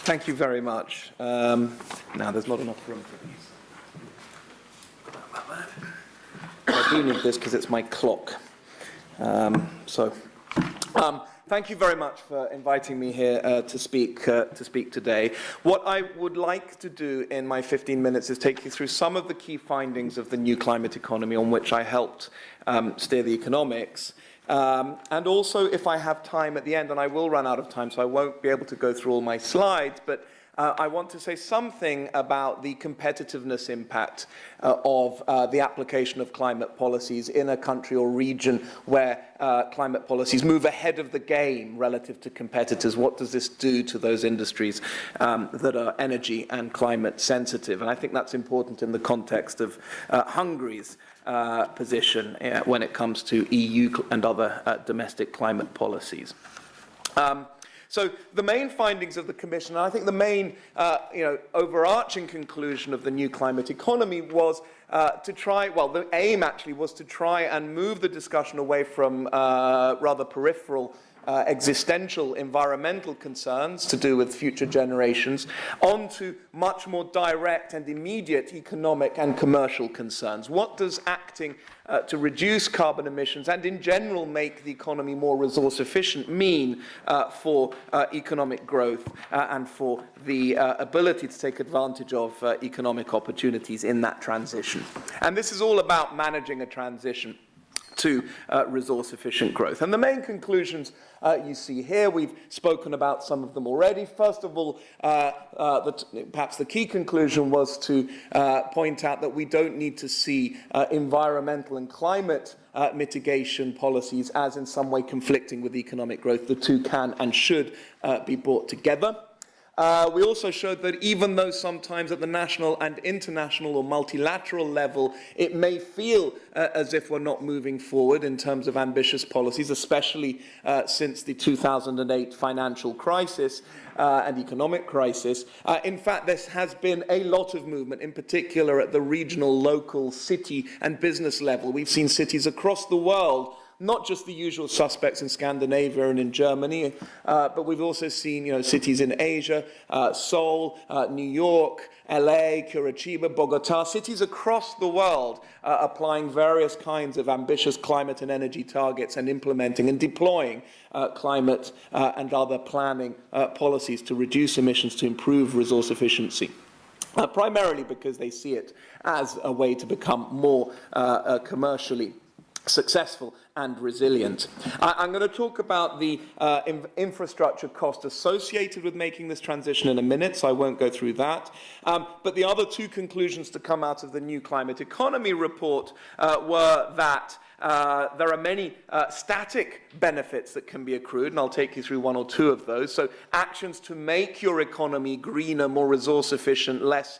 Thank you very much. Now, there's not enough room for these. I do need this because it's my clock. Thank you very much for inviting me here to speak today. What I would like to do in my 15 minutes is take you through some of the key findings of the new climate economy on which I helped steer the economics. And also, if I have time at the end, and I will run out of time, so I won't be able to go through all my slides, but I want to say something about the competitiveness impact of the application of climate policies in a country or region where climate policies move ahead of the game relative to competitors. What does this do to those industries that are energy and climate sensitive? And I think that's important in the context of Hungary's position when it comes to EU and other domestic climate policies. So the main findings of the Commission, and I think the main overarching conclusion of the new climate economy was to try, well, the aim actually was to try and move the discussion away from rather peripheral existential environmental concerns to do with future generations onto much more direct and immediate economic and commercial concerns. What does acting to reduce carbon emissions and in general make the economy more resource efficient mean for economic growth and for the ability to take advantage of economic opportunities in that transition? And this is all about managing a transition to resource-efficient growth. And the main conclusions you see here, we've spoken about some of them already. First of all, perhaps the key conclusion was to point out that we don't need to see environmental and climate mitigation policies as in some way conflicting with economic growth. The two can and should be brought together. We also showed that even though sometimes at the national and international or multilateral level it may feel as if we're not moving forward in terms of ambitious policies, especially since the 2008 financial crisis and economic crisis, in fact there has been a lot of movement, in particular at the regional, local, city and business level. We've seen cities across the world, not just the usual suspects in Scandinavia and in Germany, but we've also seen cities in Asia, Seoul, New York, LA, Curitiba, Bogota, cities across the world applying various kinds of ambitious climate and energy targets and implementing and deploying climate and other planning policies to reduce emissions, to improve resource efficiency. Primarily because they see it as a way to become more commercially successful and resilient. I'm going to talk about the infrastructure cost associated with making this transition in a minute, so I won't go through that. But the other two conclusions to come out of the new climate economy report were that there are many static benefits that can be accrued, and I'll take you through one or two of those. So actions to make your economy greener, more resource efficient, less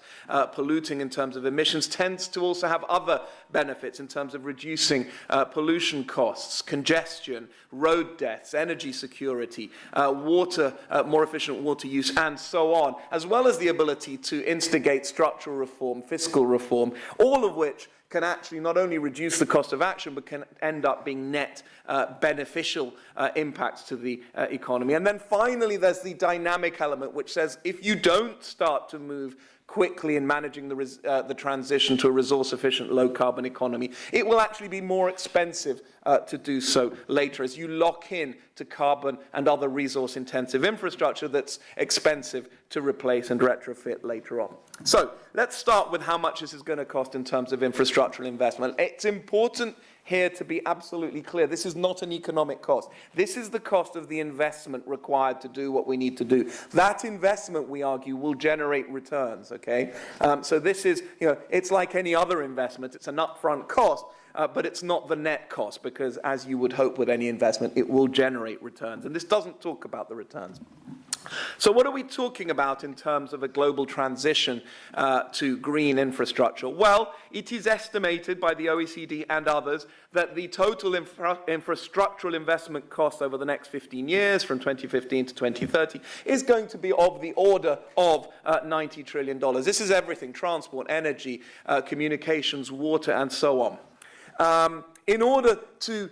polluting in terms of emissions tends to also have other benefits in terms of reducing pollution costs, congestion, road deaths, energy security, more efficient water use, and so on, as well as the ability to instigate structural reform, fiscal reform, all of which can actually not only reduce the cost of action, but can end up being net beneficial impacts to the economy. And then finally, there's the dynamic element, which says if you don't start to move quickly in managing the transition to a resource-efficient, low-carbon economy, it will actually be more expensive to do so later as you lock in to carbon and other resource-intensive infrastructure that's expensive to replace and retrofit later on. So let's start with how much this is going to cost in terms of infrastructural investment. It's important here to be absolutely clear. This is not an economic cost. This is the cost of the investment required to do what we need to do. That investment, we argue, will generate returns, okay? So this is, it's like any other investment. It's an upfront cost, but it's not the net cost because, as you would hope with any investment, it will generate returns. And this doesn't talk about the returns. So what are we talking about in terms of a global transition to green infrastructure? Well, it is estimated by the OECD and others that the total infrastructural investment cost over the next 15 years, from 2015 to 2030, is going to be of the order of $90 trillion. This is everything: transport, energy, communications, water, and so on. In order to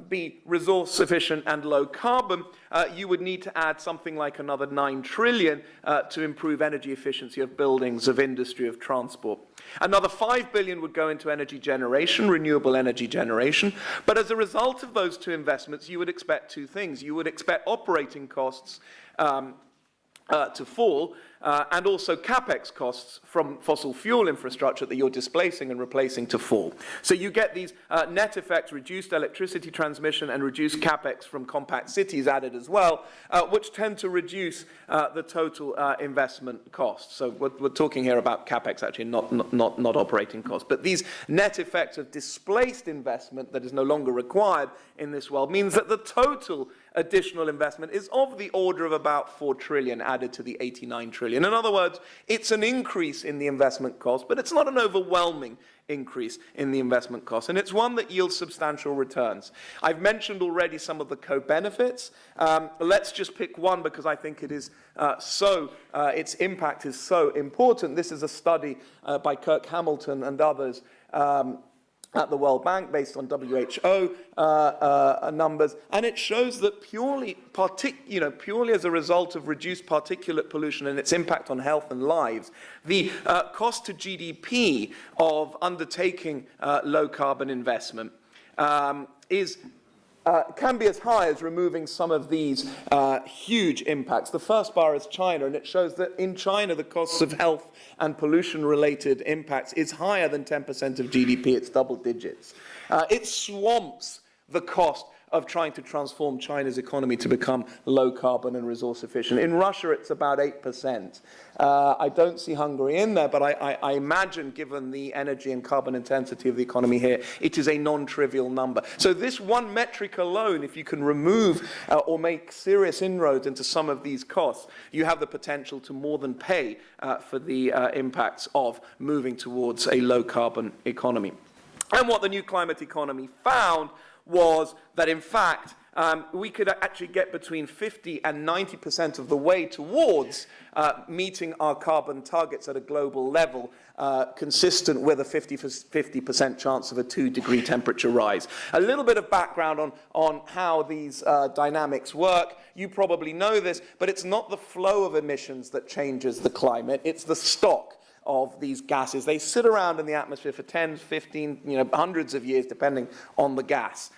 be resource efficient and low carbon, you would need to add something like another 9 trillion to improve energy efficiency of buildings, of industry, of transport. Another 5 billion would go into energy generation, renewable energy generation. But as a result of those two investments, you would expect two things. You would expect operating costs to fall, and also capex costs from fossil fuel infrastructure that you're displacing and replacing to fall. So you get these net effects, reduced electricity transmission and reduced capex from compact cities added as well, which tend to reduce the total investment cost. So we're talking here about capex actually, not operating costs. But these net effects of displaced investment that is no longer required in this world means that the total additional investment is of the order of about 4 trillion added to the 89 trillion. In other words, it's an increase in the investment cost, but it's not an overwhelming increase in the investment cost, and it's one that yields substantial returns. I've mentioned already some of the co-benefits. Let's just pick one because I think it is its impact is so important. This is a study by Kirk Hamilton and others at the World Bank, based on WHO numbers, and it shows that purely as a result of reduced particulate pollution and its impact on health and lives, the cost to GDP of undertaking low carbon investment can be as high as removing some of these huge impacts. The first bar is China, and it shows that in China the costs of health and pollution-related impacts is higher than 10% of GDP. It's double digits. It swamps the cost of trying to transform China's economy to become low carbon and resource efficient. In Russia, it's about 8%. I don't see Hungary in there, but I imagine, given the energy and carbon intensity of the economy here, it is a non-trivial number. So this one metric alone, if you can remove or make serious inroads into some of these costs, you have the potential to more than pay for the impacts of moving towards a low carbon economy. And what the new climate economy found was that, in fact, we could actually get between 50 and 90% of the way towards meeting our carbon targets at a global level, consistent with a 50% chance of a 2-degree temperature rise. A little bit of background on how these dynamics work. You probably know this, but it's not the flow of emissions that changes the climate, it's the stock of these gases. They sit around in the atmosphere for 10, 15, hundreds of years, depending on the gas.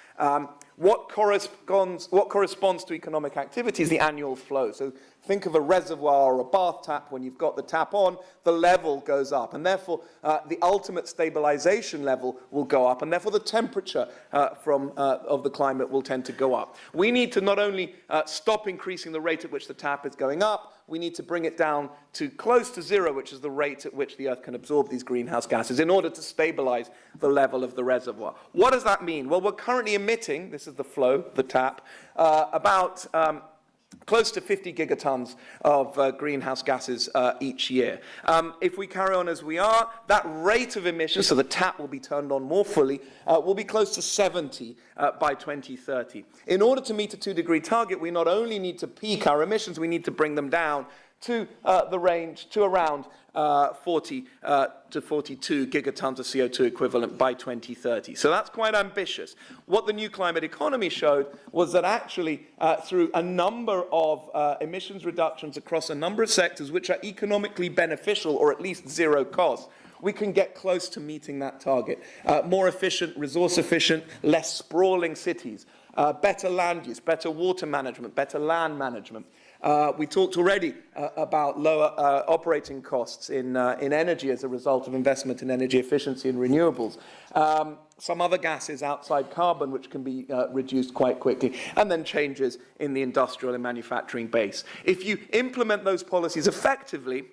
What corresponds to economic activity is the annual flow. So think of a reservoir or a bath tap. When you've got the tap on, the level goes up, and therefore the ultimate stabilization level will go up, and therefore the temperature of the climate will tend to go up. We need to not only stop increasing the rate at which the tap is going up, we need to bring it down to close to zero, which is the rate at which the Earth can absorb these greenhouse gases, in order to stabilize the level of the reservoir. What does that mean? Well, we're currently emitting, this is the flow, the tap, about close to 50 gigatons of greenhouse gases each year. If we carry on as we are, that rate of emission, so the tap will be turned on more fully, will be close to 70 by 2030. In order to meet a 2-degree target, we not only need to peak our emissions, we need to bring them down to the range to around 40 to 42 gigatons of CO2 equivalent by 2030. So that's quite ambitious. What the new climate economy showed was that actually through a number of emissions reductions across a number of sectors which are economically beneficial or at least zero cost, we can get close to meeting that target. More efficient, resource efficient, less sprawling cities, better land use, better water management, better land management. We talked already about lower operating costs in energy as a result of investment in energy efficiency and renewables. Some other gases outside carbon which can be reduced quite quickly, and then changes in the industrial and manufacturing base. If you implement those policies effectively,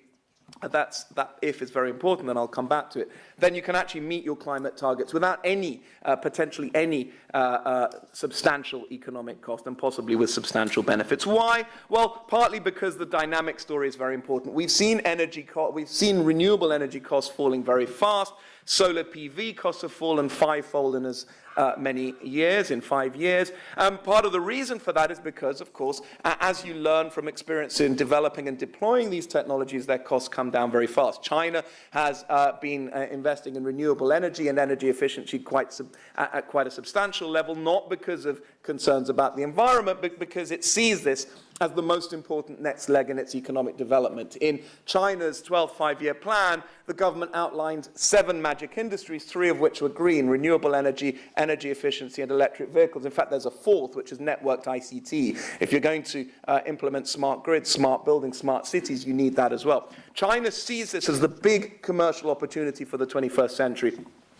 that if is very important, and I'll come back to it, then you can actually meet your climate targets without any, potentially any substantial economic cost, and possibly with substantial benefits. Why? Well, partly because the dynamic story is very important. We've seen renewable energy costs falling very fast. Solar PV costs have fallen 5-fold in as many years, in 5 years. Part of the reason for that is because, of course, as you learn from experience in developing and deploying these technologies, their costs come down very fast. China has been investing in renewable energy and energy efficiency at quite a substantial level, not because of concerns about the environment, but because it sees this as the most important next leg in its economic development. In China's 12th five-year plan, the government outlined 7 magic industries, 3 of which were green: renewable energy, energy efficiency, and electric vehicles. In fact, there's a 4th, which is networked ICT. If you're going to implement smart grids, smart buildings, smart cities, you need that as well. China sees this as the big commercial opportunity for the 21st century.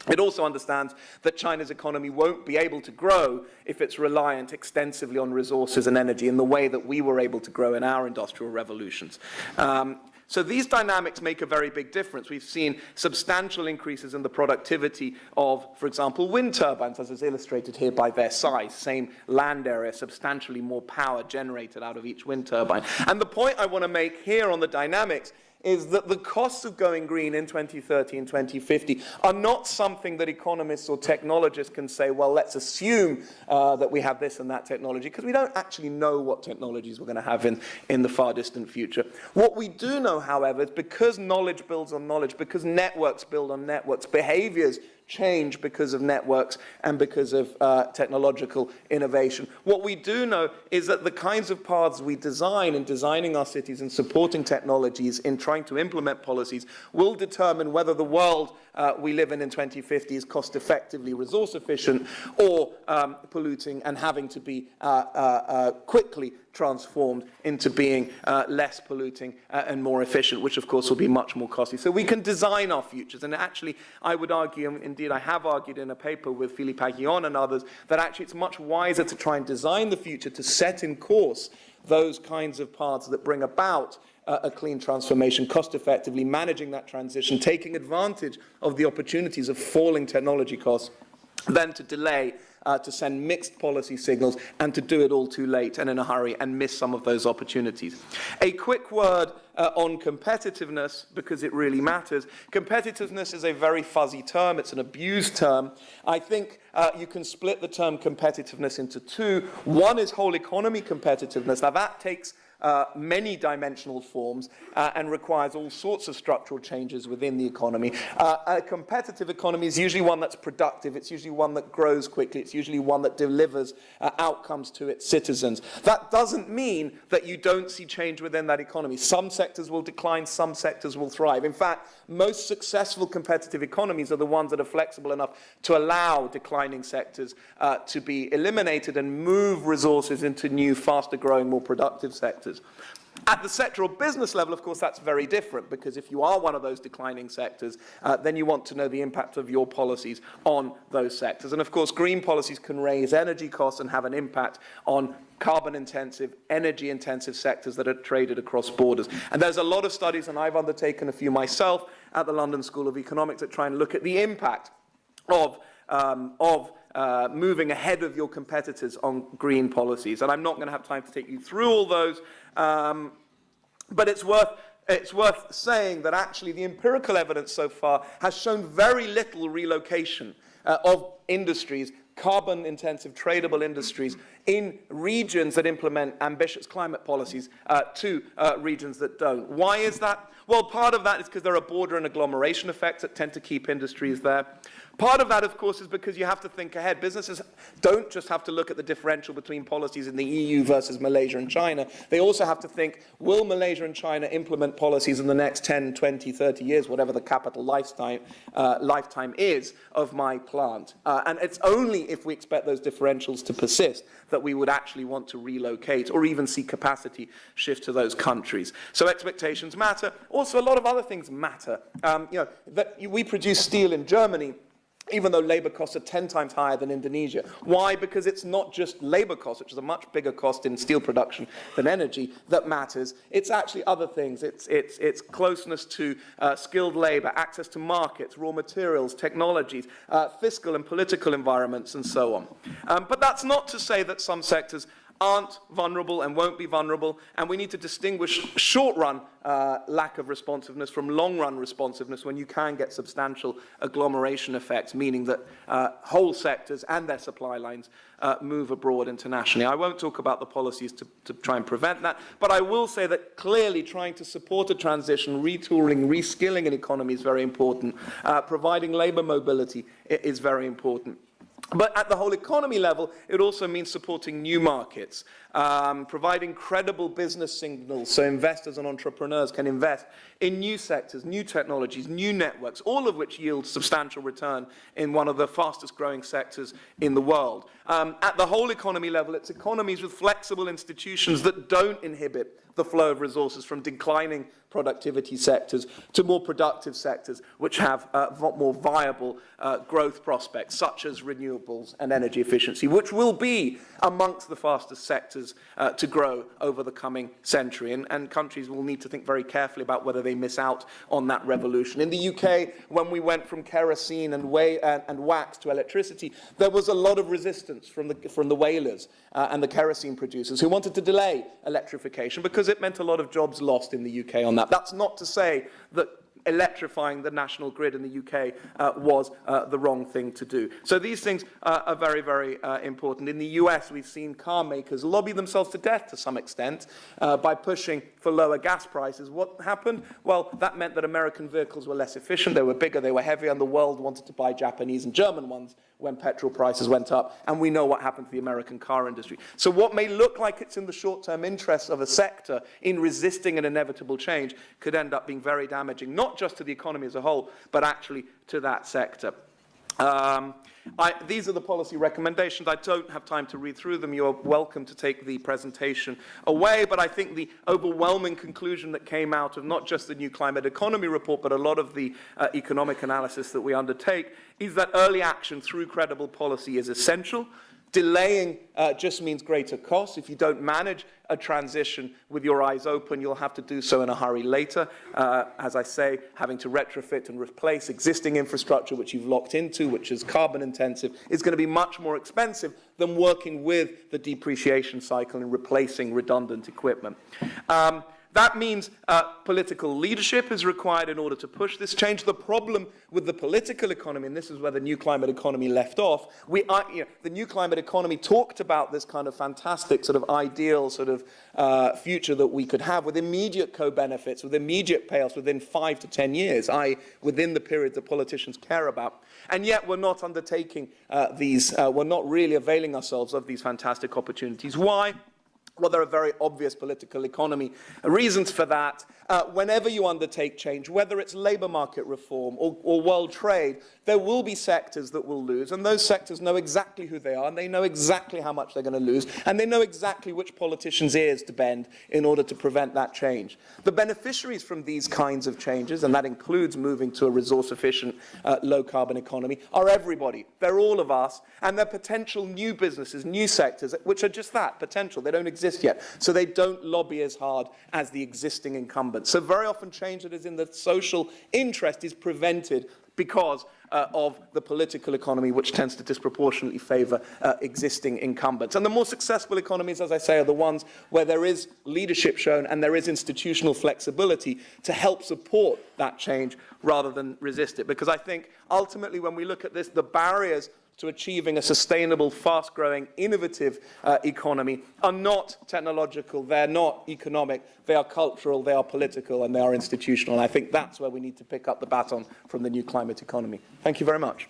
It also understands that China's economy won't be able to grow if it's reliant extensively on resources and energy in the way that we were able to grow in our industrial revolutions. So these dynamics make a very big difference. We've seen substantial increases in the productivity of, for example, wind turbines, as is illustrated here by their size. Same land area, substantially more power generated out of each wind turbine. And the point I want to make here on the dynamics is that the costs of going green in 2030 and 2050 are not something that economists or technologists can say, well, let's assume that we have this and that technology, because we don't actually know what technologies we're going to have in the far distant future. What we do know, however, is because knowledge builds on knowledge, because networks build on networks, behaviors change because of networks and because of technological innovation. What we do know is that the kinds of paths we design in designing our cities and supporting technologies in trying to implement policies will determine whether the world we live in 2050 is cost effectively resource efficient or polluting and having to be quickly transformed into being less polluting and more efficient, which of course will be much more costly. So we can design our futures. And actually, I would argue, and indeed I have argued in a paper with Philippe Aghion and others, that actually it's much wiser to try and design the future to set in course those kinds of paths that bring about a clean transformation, cost effectively managing that transition, taking advantage of the opportunities of falling technology costs, than to delay, to send mixed policy signals, and to do it all too late and in a hurry and miss some of those opportunities. A quick word on competitiveness, because it really matters. Competitiveness is a very fuzzy term. It's an abused term. I think you can split the term competitiveness into 2. One is whole economy competitiveness. Now that takes many dimensional forms and requires all sorts of structural changes within the economy. A competitive economy is usually one that's productive. It's usually one that grows quickly. It's usually one that delivers outcomes to its citizens. That doesn't mean that you don't see change within that economy. Some sectors will decline, some sectors will thrive. In fact, most successful competitive economies are the ones that are flexible enough to allow declining sectors to be eliminated and move resources into new, faster growing, more productive sectors. At the sectoral business level, of course, that's very different, because if you are one of those declining sectors, then you want to know the impact of your policies on those sectors. And of course, green policies can raise energy costs and have an impact on carbon-intensive, energy-intensive sectors that are traded across borders. And there's a lot of studies, and I've undertaken a few myself at the London School of Economics, that try and look at the impact of moving ahead of your competitors on green policies. And I'm not going to have time to take you through all those, but it's worth saying that actually the empirical evidence so far has shown very little relocation of industries, carbon-intensive, tradable industries, in regions that implement ambitious climate policies to regions that don't. Why is that? Well, part of that is because there are border and agglomeration effects that tend to keep industries there. Part of that, of course, is because you have to think ahead. Businesses don't just have to look at the differential between policies in the EU versus Malaysia and China. They also have to think, will Malaysia and China implement policies in the next 10, 20, 30 years, whatever the capital lifetime is of my plant? And it's only if we expect those differentials to persist that we would actually want to relocate or even see capacity shift to those countries. So expectations matter. Also, a lot of other things matter. We produce steel in Germany, even though labor costs are 10 times higher than Indonesia. Why? Because it's not just labor costs, which is a much bigger cost in steel production than energy, that matters. It's actually other things. It's closeness to skilled labor, access to markets, raw materials, technologies, fiscal and political environments, and so on. But that's not to say that some sectors aren't vulnerable and won't be vulnerable, and we need to distinguish short-run lack of responsiveness from long-run responsiveness when you can get substantial agglomeration effects, meaning that whole sectors and their supply lines move abroad internationally. I won't talk about the policies to try and prevent that, but I will say that clearly trying to support a transition, retooling, reskilling an economy is very important. Providing labour mobility is very important. But at the whole economy level, it also means supporting new markets, providing credible business signals so investors and entrepreneurs can invest in new sectors, new technologies, new networks, all of which yield substantial return in one of the fastest growing sectors in the world. At the whole economy level, it's economies with flexible institutions that don't inhibit the flow of resources from declining productivity sectors to more productive sectors which have more viable growth prospects, such as renewables and energy efficiency, which will be amongst the fastest sectors to grow over the coming century. And countries will need to think very carefully about whether they miss out on that revolution. In the UK, when we went from kerosene and wax to electricity, there was a lot of resistance from the whalers and the kerosene producers who wanted to delay electrification because it meant a lot of jobs lost in the UK on that. That's not to say that electrifying the national grid in the UK was the wrong thing to do. So these things are very, very important. In the US, we've seen car makers lobby themselves to death to some extent by pushing for lower gas prices. What happened? Well, that meant that American vehicles were less efficient, they were bigger, they were heavier, and the world wanted to buy Japanese and German ones when petrol prices went up, and we know what happened to the American car industry. So what may look like it's in the short-term interests of a sector in resisting an inevitable change could end up being very damaging, not just to the economy as a whole, but actually to that sector. These are the policy recommendations. I don't have time to read through them. You're welcome to take the presentation away, but I think the overwhelming conclusion that came out of not just the New Climate Economy report, but a lot of the economic analysis that we undertake is that early action through credible policy is essential. Delaying just means greater costs. If you don't manage a transition with your eyes open, you'll have to do so in a hurry later. As I say, having to retrofit and replace existing infrastructure which you've locked into, which is carbon intensive, is going to be much more expensive than working with the depreciation cycle and replacing redundant equipment. That means political leadership is required in order to push this change. The problem with the political economy, and this is where the New Climate Economy left off, the New Climate Economy talked about this kind of fantastic sort of ideal sort of future that we could have with immediate co-benefits, with immediate payouts within 5 to 10 years, within the period that politicians care about. And yet we're not undertaking we're not really availing ourselves of these fantastic opportunities. Why? Well, there are very obvious political economy reasons for that. Whenever you undertake change, whether it's labour market reform or world trade, there will be sectors that will lose, and those sectors know exactly who they are, and they know exactly how much they're going to lose, and they know exactly which politicians' ears to bend in order to prevent that change. The beneficiaries from these kinds of changes, and that includes moving to a resource-efficient, low-carbon economy, are everybody. They're all of us, and they're potential new businesses, new sectors, which are just that, potential. They don't exist yet, so they don't lobby as hard as the existing incumbents. So very often change that is in the social interest is prevented because of the political economy, which tends to disproportionately favour existing incumbents. And the more successful economies, as I say, are the ones where there is leadership shown and there is institutional flexibility to help support that change rather than resist it. Because I think ultimately when we look at this, the barriers to achieving a sustainable, fast-growing, innovative economy are not technological, they're not economic, they are cultural, they are political, and they are institutional. And I think that's where we need to pick up the baton from the New Climate Economy. Thank you very much.